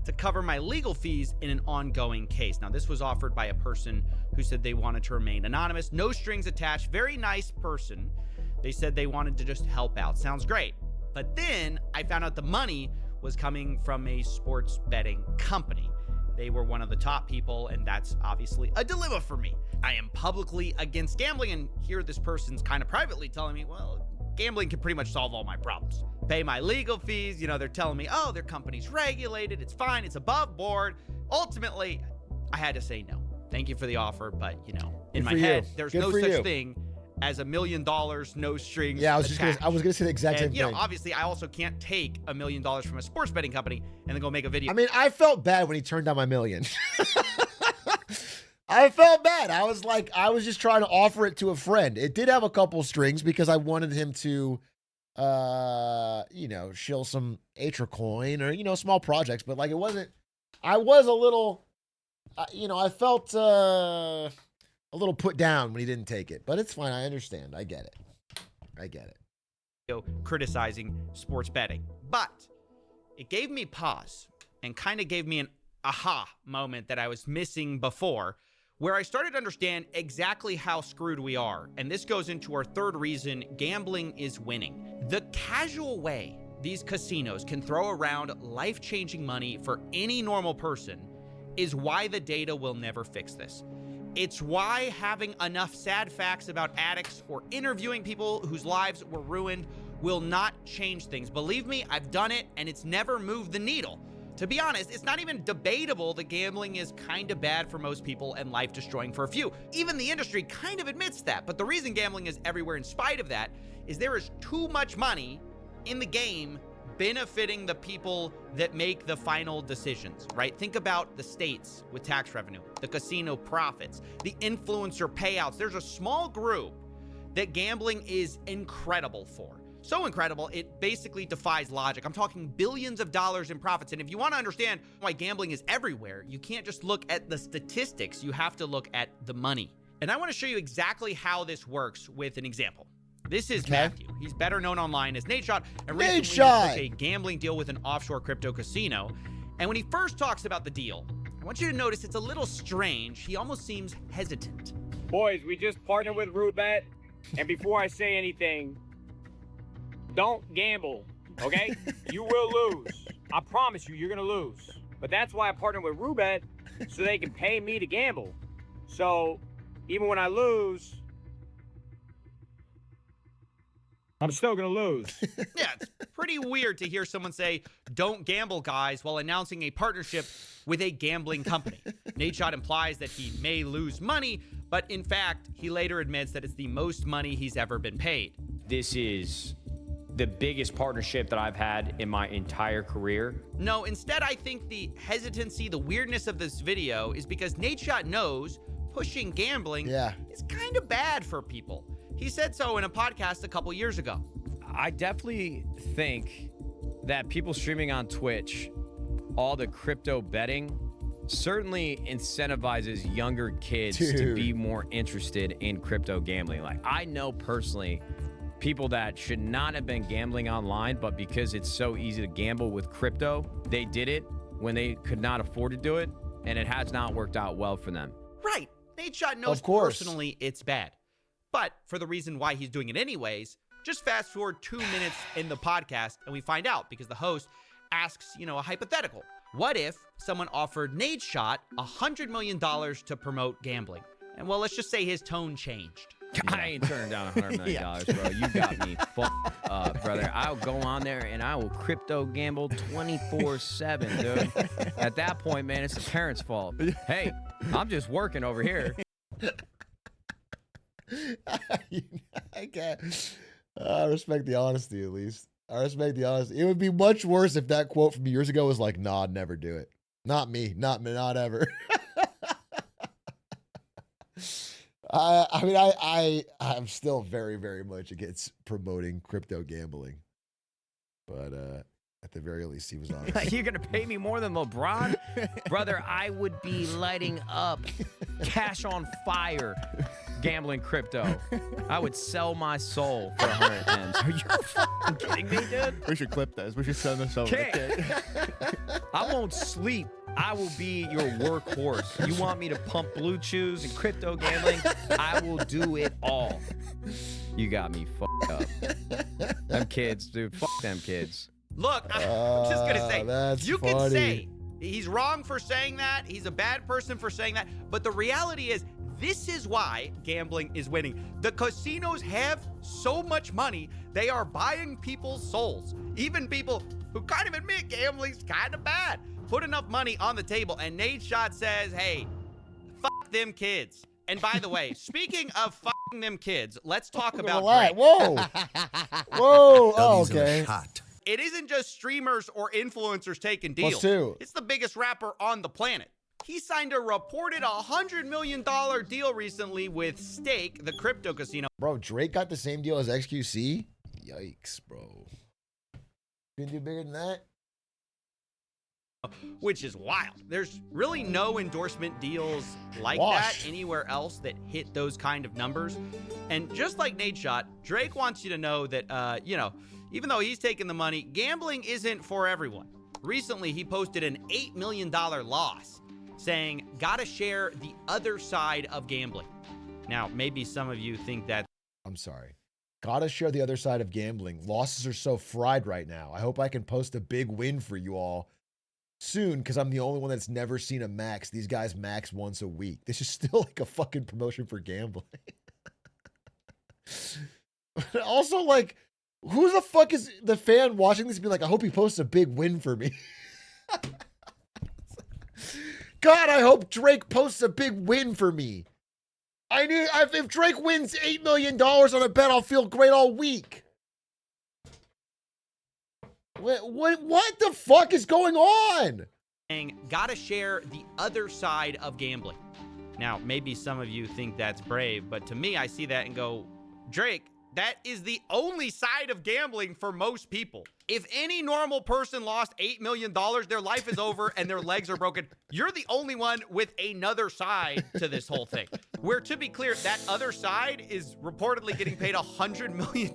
to cover my legal fees in an ongoing case. Now, this was offered by a person who said they wanted to remain anonymous, no strings attached, very nice person. They said they wanted to just help out. Sounds great. But then I found out the money was coming from a sports betting company. They were one of the top people, and that's obviously a dilemma for me. I am publicly against gambling, and here this person's kind of privately telling me, well, gambling can pretty much solve all my problems. Pay my legal fees, you know, they're telling me, oh, their company's regulated, it's fine, it's above board. Ultimately, I had to say no. Thank you for the offer, but, you know, in my head, there's no such thing as $1 million, no strings. Yeah, I was attached. gonna say the exact same And, you know, thing. obviously, I also can't take $1 million from a sports betting company and then go make a video. I mean, I felt bad when he turned down my $1 million. I felt bad. I was like, I was just trying to offer it to a friend. It did have a couple strings because I wanted him to, you know, shill some Atrioc coin or, you know, small projects. But like, it wasn't. I was a little, you know, I felt a little put down when he didn't take it. But it's fine. I understand. I get it. I get it. Criticizing sports betting, but it gave me pause and kind of gave me an aha moment that I was missing before, where I started to understand exactly how screwed we are. And this goes into our third reason gambling is winning. The casual way these casinos can throw around life-changing money for any normal person is why the data will never fix this. It's why having enough sad facts about addicts or interviewing people whose lives were ruined will not change things. Believe me, I've done it and it's never moved the needle. To be honest, it's not even debatable that gambling is kind of bad for most people and life-destroying for a few. Even the industry kind of admits that. But the reason gambling is everywhere in spite of that is there is too much money in the game benefiting the people that make the final decisions, right? Think about the states with tax revenue, the casino profits, the influencer payouts. There's a small group that gambling is incredible for. So incredible, it basically defies logic. I'm talking billions of dollars in profits. And if you want to understand why gambling is everywhere, you can't just look at the statistics. You have to look at the money. And I want to show you exactly how this works with an example. This is Matthew. He's better known online as Nate Shot. And recently he took a gambling deal with an offshore crypto casino. And when he first talks about the deal, I want you to notice it's a little strange. He almost seems hesitant. Boys, we just partnered with Rootbet. And before I say anything, don't gamble, okay? You will lose. I promise you, you're gonna lose. But that's why I partnered with Rootbet, so they can pay me to gamble. So even when I lose, I'm still gonna lose. Yeah, it's pretty weird to hear someone say, don't gamble, guys, while announcing a partnership with a gambling company. Nate Shot implies that he may lose money, but in fact, he later admits that it's the most money he's ever been paid. This is the biggest partnership that I've had in my entire career. No, instead, I think the hesitancy, the weirdness of this video is because Nate Shot knows pushing gambling is kind of bad for people. He said so in a podcast a couple years ago. I definitely think that people streaming on Twitch, all the crypto betting, certainly incentivizes younger kids to be more interested in crypto gambling. Like, I know personally people that should not have been gambling online, but because it's so easy to gamble with crypto, they did it when they could not afford to do it, and it has not worked out well for them. Right. Nate Shot knows personally it's bad. But for the reason why he's doing it anyways, just fast forward 2 minutes in the podcast and we find out because the host asks, you know, a hypothetical. What if someone offered Nate Shot $100 million to promote gambling? And well, let's just say his tone changed. I ain't turning down $100 million, bro. You got me fucked up, brother. I'll go on there and I will crypto gamble 24/7, dude. At that point, man, it's the parents' fault. Hey, I'm just working over here. I can't. I respect the honesty, at least. I respect the honesty. It would be much worse if that quote from years ago was like, "Nah, I'd never do it. Not me. Not ever." I'm still very, very much against promoting crypto gambling, but at the very least, he was honest. You're gonna pay me more than LeBron, brother? I would be lighting up, cash on fire, gambling crypto. I would sell my soul for 100 M's. Are you fucking kidding me, dude? We should clip this. We should send this over. I won't sleep. I will be your workhorse. You want me to pump blue chews and crypto gambling? I will do it all. You got me fucked up. Them kids, dude. Fuck them kids. Look, I'm just going to say, you funny. can say he's wrong for saying that. He's a bad person for saying that. But the reality is, this is why gambling is winning. The casinos have so much money, they are buying people's souls. Even people who kind of admit gambling's kind of bad. Put enough money on the table, and Nate Shot says, hey, fuck them kids. And by the way, speaking of fuck them kids, let's talk about Relax. Drake. Whoa. Whoa. Oh, W's in the okay. shot. It isn't just streamers or influencers taking deals. Plus two. It's the biggest rapper on the planet. He signed a reported $100 million deal recently with Stake, the crypto casino. Bro, Drake got the same deal as XQC? Yikes, bro. Can you do bigger than that? Which is wild. There's really no endorsement deals like Wash. that anywhere else that hit those kind of numbers. And just like Nate Shot, Drake wants you to know that, even though he's taking the money, gambling isn't for everyone. Recently, he posted an $8 million loss, saying, gotta share the other side of gambling. Now, maybe some of you think that. I'm sorry. Gotta share the other side of gambling. Losses are so fried right now. I hope I can post a big win for you all soon, because I'm the only one that's never seen a max. These guys max once a week. This is still like a fucking promotion for gambling. Also, like, who the fuck is the fan watching this and be like, I hope he posts a big win for me? God, I hope Drake posts a big win for me. If Drake wins $8 million on a bet, I'll feel great all week. What the fuck is going on? Gotta share the other side of gambling. Now, maybe some of you think that's brave, but to me, I see that and go, Drake, that is the only side of gambling for most people. If any normal person lost $8 million, their life is over and their legs are broken. You're the only one with another side to this whole thing. Where, to be clear, that other side is reportedly getting paid $100 million.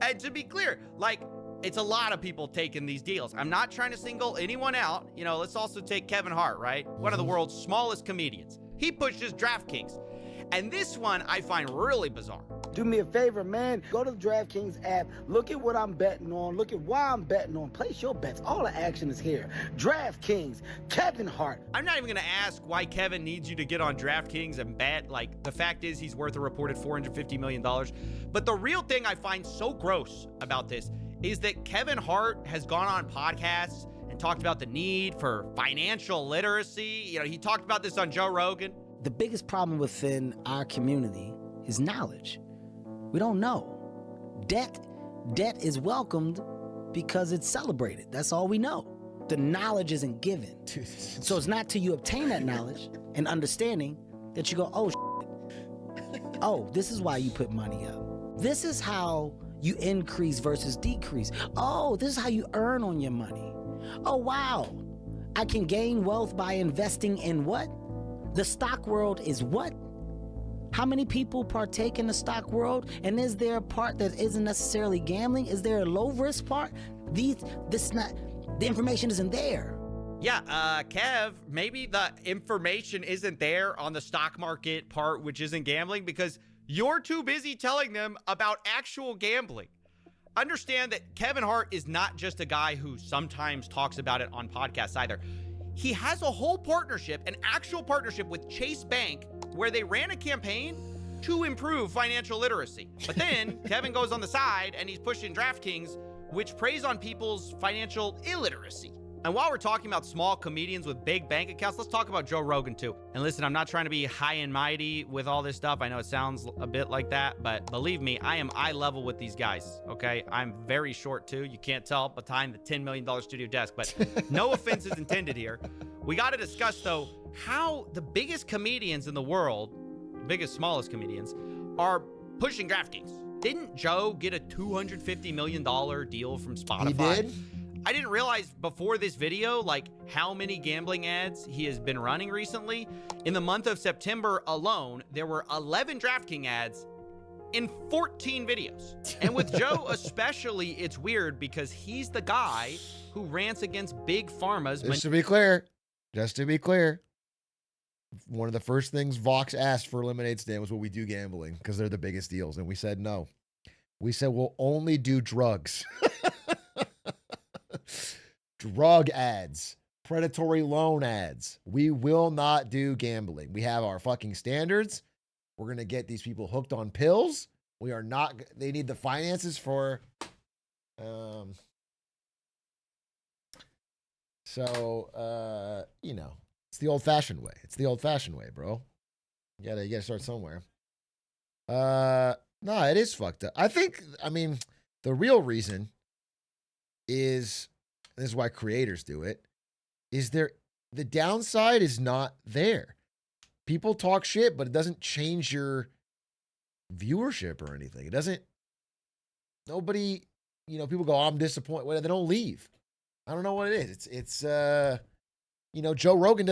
And to be clear, like, it's a lot of people taking these deals. I'm not trying to single anyone out. Let's also take Kevin Hart, right? One of the world's smallest comedians. He pushes DraftKings. And this one I find really bizarre. Do me a favor, man. Go to the DraftKings app. Look at what I'm betting on. Look at why I'm betting on. Place your bets. All the action is here. DraftKings, Kevin Hart. I'm not even going to ask why Kevin needs you to get on DraftKings and bet. Like, the fact is he's worth a reported $450 million. But the real thing I find so gross about this is that Kevin Hart has gone on podcasts and talked about the need for financial literacy. He talked about this on Joe Rogan. The biggest problem within our community is knowledge. We don't know. Debt is welcomed because it's celebrated. That's all we know. The knowledge isn't given. So it's not till you obtain that knowledge and understanding that you go, oh, this is why you put money up. This is how you increase versus decrease. Oh, this is how you earn on your money. Oh, wow. I can gain wealth by investing in what? The stock world is what? How many people partake in the stock world? And is there a part that isn't necessarily gambling? Is there a low risk part? The information isn't there. Yeah, Kev, maybe the information isn't there on the stock market part, which isn't gambling, because you're too busy telling them about actual gambling. Understand that Kevin Hart is not just a guy who sometimes talks about it on podcasts either. He has a whole partnership, an actual partnership with Chase Bank, where they ran a campaign to improve financial literacy. But then Kevin goes on the side and he's pushing DraftKings, which preys on people's financial illiteracy. And while we're talking about small comedians with big bank accounts, let's talk about Joe Rogan too. And listen, I'm not trying to be high and mighty with all this stuff. I know it sounds a bit like that, but believe me, I am eye level with these guys, okay? I'm very short too. You can't tell behind the $10 million studio desk, but no offense is intended here. We got to discuss, though, how the biggest comedians in the world, biggest, smallest comedians, are pushing DraftKings. Didn't Joe get a $250 million deal from Spotify? He did? I didn't realize before this video, like, how many gambling ads he has been running recently. In the month of September alone, there were 11 DraftKings ads in 14 videos. And with Joe especially, it's weird because he's the guy who rants against big pharma's. Just to be clear, one of the first things Vox asked for Lemonade Stand was, will we do gambling? Because they're the biggest deals. And we said no. We said we'll only do drugs. Drug ads, predatory loan ads. We will not do gambling. We have our fucking standards. We're going to get these people hooked on pills. We are not, they need the finances for, it's the old fashioned way. It's the old fashioned way, bro. You gotta start somewhere. No, it is fucked up. I mean, the real reason is, this is why creators do it, is the downside is not there. People talk shit, but it doesn't change your viewership or anything. It doesn't, nobody, people go, oh, I'm disappointed. Well, they don't leave. I don't know what it is. It's Joe Rogan doesn't